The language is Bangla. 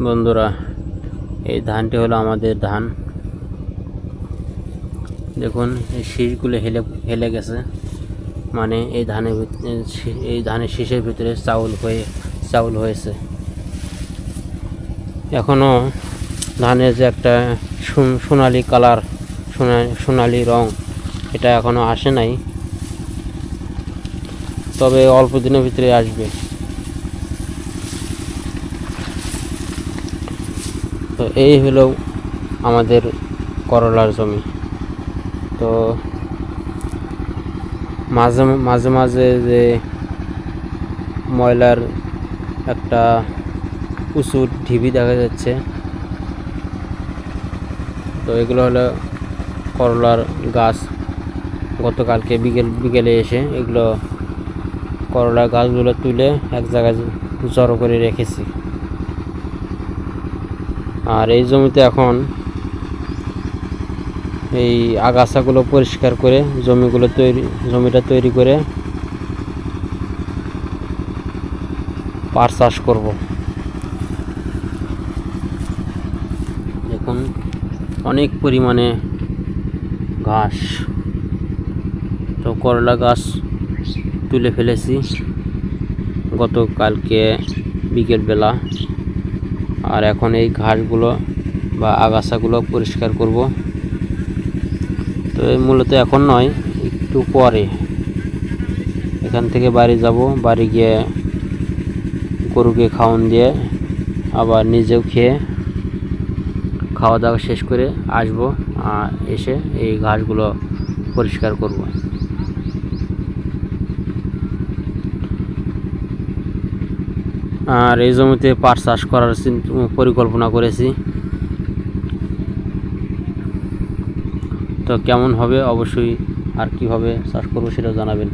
বন্ধুরা, এই ধানটি হলো আমাদের ধান। দেখুন এই শীষগুলো হেলে গেছে, মানে এই ধানের শীষের ভিতরে চাউল হয়েছে। এখনো ধানের যে একটা সোনালি কালার, সোনালি রং, এটা এখনো আসে নাই, তবে অল্প দিনের ভিতরে আসবে। তো এই হলো আমাদের করলার জমি। তো মাঝে মাঝে যে ময়লার একটা উঁচু ঢিবি দেখা যাচ্ছে, তো এগুলো হলো করলার গাছ। গতকালকে বিকেলে এসে এগুলো করলার গাছগুলো তুলে এক জায়গায় জড়ো করে রেখেছি। আর এই জমিতে এখন এই আগাছাগুলো পরিষ্কার করে জমিটা তৈরি করে পাট চাষ করব। দেখুন অনেক পরিমাণে ঘাস। তো করলা গাছ তুলে ফেলেছি গতকালকে বিকেলবেলা, আর এখন এই ঘাসগুলো বা আগাছাগুলো পরিষ্কার করব। তো মূলত এখন নয়, একটু পরে এখান থেকে বাড়ি যাব, বাড়ি গিয়ে গরুকে খাওয়ান দিয়ে আবার নিজেও খেয়ে খাওয়া দাওয়া শেষ করে আসবো, আর এসে এই ঘাসগুলো পরিষ্কার করব। আর এই জমিতে পাট চাষ করার পরিকল্পনা করেছি। তো কেমন হবে অবশ্যই, আর কিভাবে চাষ করবো সেটাও জানাবেন।